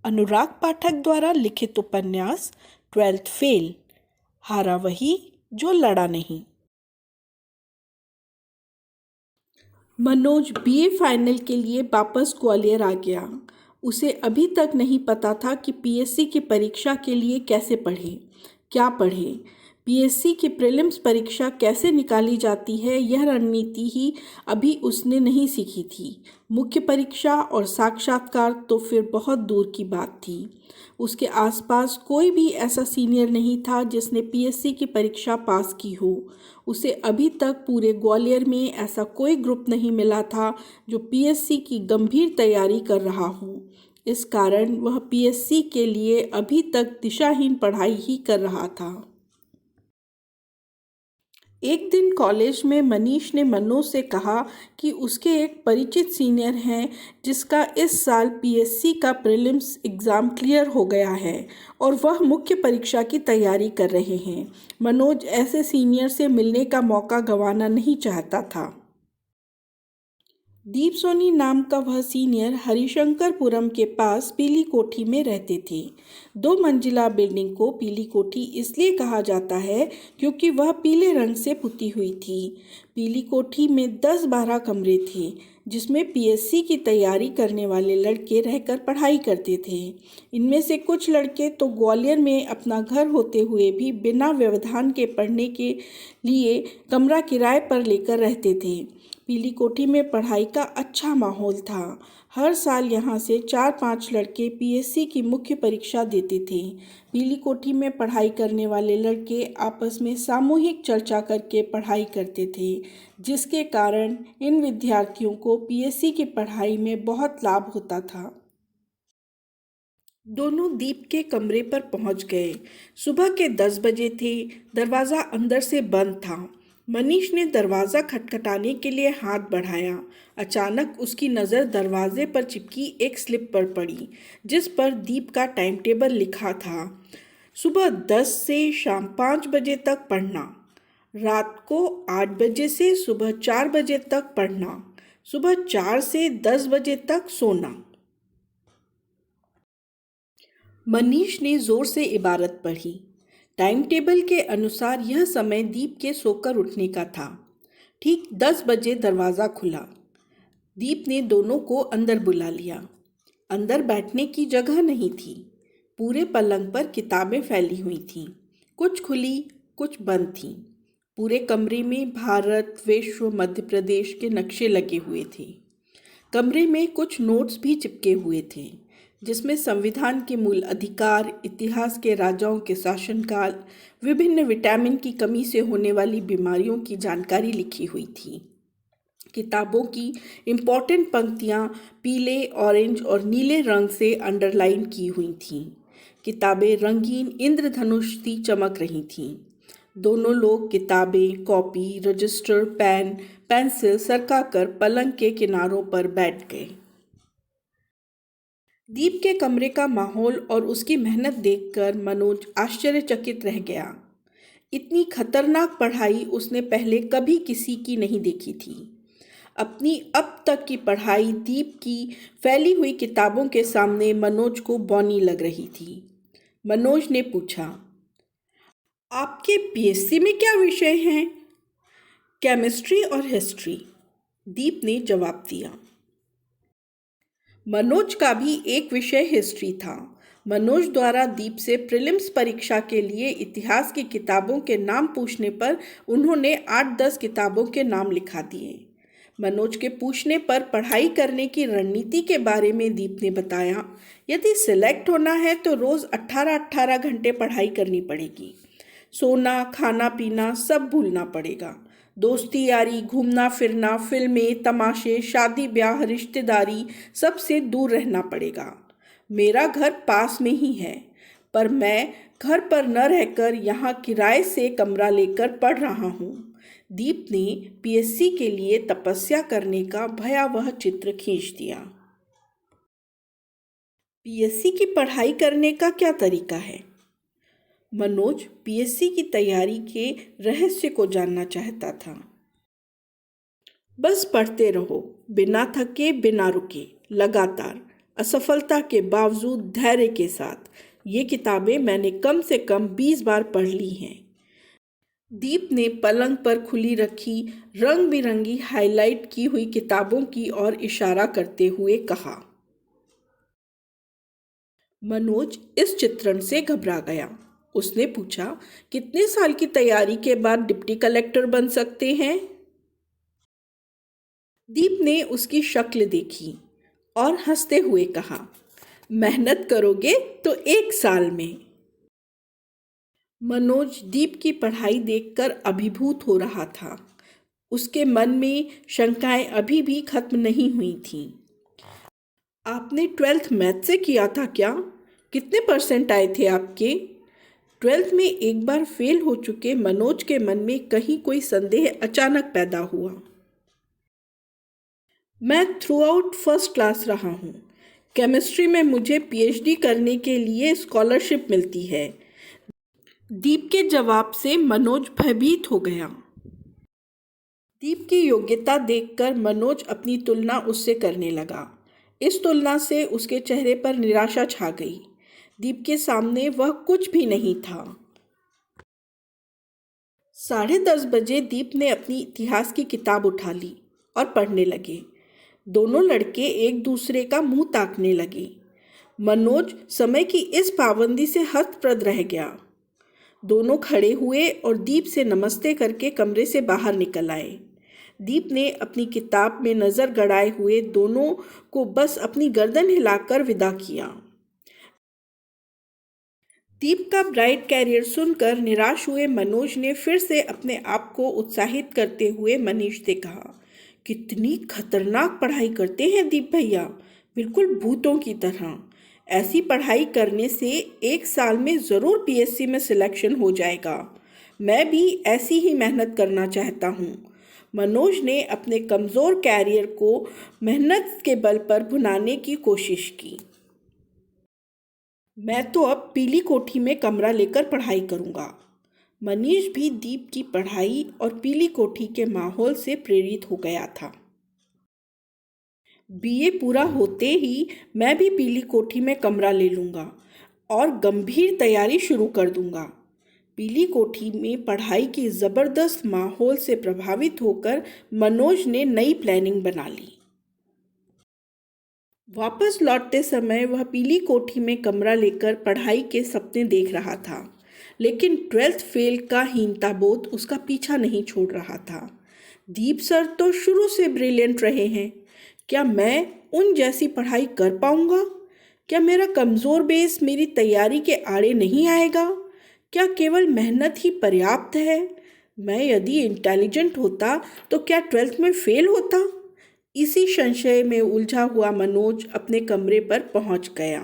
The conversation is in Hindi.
अनुराग पाठक द्वारा लिखित उपन्यास 12th फेल। हारा वही जो लड़ा नहीं। मनोज बीए फाइनल के लिए वापस ग्वालियर आ गया। उसे अभी तक नहीं पता था कि पीएससी की परीक्षा के लिए कैसे पढ़े, क्या पढ़े। पीएससी की प्रीलिम्स परीक्षा कैसे निकाली जाती है, यह रणनीति ही अभी उसने नहीं सीखी थी। मुख्य परीक्षा और साक्षात्कार तो फिर बहुत दूर की बात थी। उसके आसपास कोई भी ऐसा सीनियर नहीं था जिसने पीएससी की परीक्षा पास की हो। उसे अभी तक पूरे ग्वालियर में ऐसा कोई ग्रुप नहीं मिला था जो पीएससी की गंभीर तैयारी कर रहा हो। इस कारण वह पीएससी के लिए अभी तक दिशाहीन पढ़ाई ही कर रहा था। एक दिन कॉलेज में मनीष ने मनोज से कहा कि उसके एक परिचित सीनियर हैं जिसका इस साल पीएससी का प्रीलिम्स एग्ज़ाम क्लियर हो गया है और वह मुख्य परीक्षा की तैयारी कर रहे हैं। मनोज ऐसे सीनियर से मिलने का मौका गंवाना नहीं चाहता था। दीप सोनी नाम का वह सीनियर हरिशंकरपुरम के पास पीली कोठी में रहते थे। 2 मंजिला बिल्डिंग को पीली कोठी इसलिए कहा जाता है क्योंकि वह पीले रंग से पुती हुई थी। पीली कोठी में 10-12 कमरे थे जिसमें पीएससी की तैयारी करने वाले लड़के रहकर पढ़ाई करते थे। इनमें से कुछ लड़के तो ग्वालियर में अपना घर होते हुए भी बिना व्यवधान के पढ़ने के लिए कमरा किराए पर लेकर रहते थे। पीली कोठी में पढ़ाई का अच्छा माहौल था। हर साल यहाँ से 4-5 लड़के पीएससी की मुख्य परीक्षा देते थे। पीली कोठी में पढ़ाई करने वाले लड़के आपस में सामूहिक चर्चा करके पढ़ाई करते थे, जिसके कारण इन विद्यार्थियों को पीएससी की पढ़ाई में बहुत लाभ होता था। दोनों दीप के कमरे पर पहुंच गए। सुबह के 10 बजे थे। दरवाज़ा अंदर से बंद था। मनीष ने दरवाज़ा खटखटाने के लिए हाथ बढ़ाया। अचानक उसकी नज़र दरवाजे पर चिपकी एक स्लिप पर पड़ी जिस पर दीप का टाइम टेबल लिखा था। सुबह 10 से शाम 5 बजे तक पढ़ना, रात को 8 बजे से सुबह 4 बजे तक पढ़ना, सुबह 4 से 10 बजे तक सोना। मनीष ने ज़ोर से इबारत पढ़ी। टाइम टेबल के अनुसार यह समय दीप के सोकर उठने का था। ठीक 10 बजे दरवाज़ा खुला। दीप ने दोनों को अंदर बुला लिया। अंदर बैठने की जगह नहीं थी। पूरे पलंग पर किताबें फैली हुई थीं। कुछ खुली, कुछ बंद थीं। पूरे कमरे में भारत, विश्व, मध्य प्रदेश के नक्शे लगे हुए थे। कमरे में कुछ नोट्स भी चिपके हुए थे जिसमें संविधान के मूल अधिकार, इतिहास के राजाओं के शासनकाल, विभिन्न विटामिन की कमी से होने वाली बीमारियों की जानकारी लिखी हुई थी। किताबों की इम्पोर्टेंट पंक्तियाँ पीले, ऑरेंज और नीले रंग से अंडरलाइन की हुई थीं। किताबें रंगीन इंद्रधनुष सी चमक रही थीं। दोनों लोग किताबें, कॉपी, रजिस्टर, पेन, पेंसिल सरकाकर पलंग के किनारों पर बैठ गए। दीप के कमरे का माहौल और उसकी मेहनत देखकर मनोज आश्चर्यचकित रह गया। इतनी खतरनाक पढ़ाई उसने पहले कभी किसी की नहीं देखी थी। अपनी अब तक की पढ़ाई दीप की फैली हुई किताबों के सामने मनोज को बौनी लग रही थी। मनोज ने पूछा, आपके पीएससी में क्या विषय हैं? केमिस्ट्री और हिस्ट्री, दीप ने जवाब दिया। मनोज का भी एक विषय हिस्ट्री था। मनोज द्वारा दीप से प्रीलिम्स परीक्षा के लिए इतिहास की किताबों के नाम पूछने पर उन्होंने 8-10 किताबों के नाम लिखा दिए। मनोज के पूछने पर पढ़ाई करने की रणनीति के बारे में दीप ने बताया, यदि सिलेक्ट होना है तो रोज़ 18-18 घंटे पढ़ाई करनी पड़ेगी। सोना, खाना पीना सब भूलना पड़ेगा। दोस्ती यारी, घूमना फिरना, फिल्में, तमाशे, शादी ब्याह, रिश्तेदारी सबसे दूर रहना पड़ेगा। मेरा घर पास में ही है पर मैं घर पर न रहकर यहाँ किराए से कमरा लेकर पढ़ रहा हूँ। दीप ने पीएससी के लिए तपस्या करने का भयावह चित्र खींच दिया। पीएससी की पढ़ाई करने का क्या तरीका है? मनोज पीएससी की तैयारी के रहस्य को जानना चाहता था। बस पढ़ते रहो, बिना थके, बिना रुके, लगातार। असफलता के बावजूद धैर्य के साथ। ये किताबें मैंने कम से कम 20 बार पढ़ ली हैं। दीप ने पलंग पर खुली रखी रंग बिरंगी हाईलाइट की हुई किताबों की ओर इशारा करते हुए कहा। मनोज इस चित्रण से घबरा गया। उसने पूछा, कितने साल की तैयारी के बाद डिप्टी कलेक्टर बन सकते हैं? दीप ने उसकी शक्ल देखी और हंसते हुए कहा, मेहनत करोगे तो 1 साल में। मनोज दीप की पढ़ाई देखकर अभिभूत हो रहा था। उसके मन में शंकाएं अभी भी खत्म नहीं हुई थीं। आपने 12th मैथ से किया था क्या? कितने परसेंट आए थे आपके? 12th में एक बार फेल हो चुके मनोज के मन में कहीं कोई संदेह अचानक पैदा हुआ। मैं थ्रू आउट फर्स्ट क्लास रहा हूँ। केमिस्ट्री में मुझे पीएचडी करने के लिए स्कॉलरशिप मिलती है। दीप के जवाब से मनोज भयभीत हो गया। दीप की योग्यता देखकर मनोज अपनी तुलना उससे करने लगा। इस तुलना से उसके चेहरे पर निराशा छा गई। दीप के सामने वह कुछ भी नहीं था। 10:30 बजे दीप ने अपनी इतिहास की किताब उठा ली और पढ़ने लगे। दोनों लड़के एक दूसरे का मुंह ताकने लगे। मनोज समय की इस पाबंदी से हतप्रभ रह गया। दोनों खड़े हुए और दीप से नमस्ते करके कमरे से बाहर निकल आए। दीप ने अपनी किताब में नज़र गड़ाए हुए दोनों को बस अपनी गर्दन हिलाकर विदा किया। दीप का ब्राइट कैरियर सुनकर निराश हुए मनोज ने फिर से अपने आप को उत्साहित करते हुए मनीष से कहा, कितनी खतरनाक पढ़ाई करते हैं दीप भैया, बिल्कुल भूतों की तरह। ऐसी पढ़ाई करने से 1 साल में ज़रूर पीएससी में सिलेक्शन हो जाएगा। मैं भी ऐसी ही मेहनत करना चाहता हूँ। मनोज ने अपने कमज़ोर कैरियर को मेहनत के बल पर भुनाने की कोशिश की। मैं तो अब पीली कोठी में कमरा लेकर पढ़ाई करूँगा। मनीष भी दीप की पढ़ाई और पीली कोठी के माहौल से प्रेरित हो गया था। बीए पूरा होते ही मैं भी पीली कोठी में कमरा ले लूँगा और गंभीर तैयारी शुरू कर दूँगा। पीली कोठी में पढ़ाई की ज़बरदस्त माहौल से प्रभावित होकर मनोज ने नई प्लानिंग बना ली। वापस लौटते समय वह पीली कोठी में कमरा लेकर पढ़ाई के सपने देख रहा था, लेकिन 12th फेल का हीनताबोध उसका पीछा नहीं छोड़ रहा था। दीप सर तो शुरू से ब्रिलियंट रहे हैं। क्या मैं उन जैसी पढ़ाई कर पाऊंगा? क्या मेरा कमज़ोर बेस मेरी तैयारी के आड़े नहीं आएगा? क्या केवल मेहनत ही पर्याप्त है? मैं यदि इंटेलिजेंट होता तो क्या 12th में फेल होता? इसी संशय में उलझा हुआ मनोज अपने कमरे पर पहुंच गया।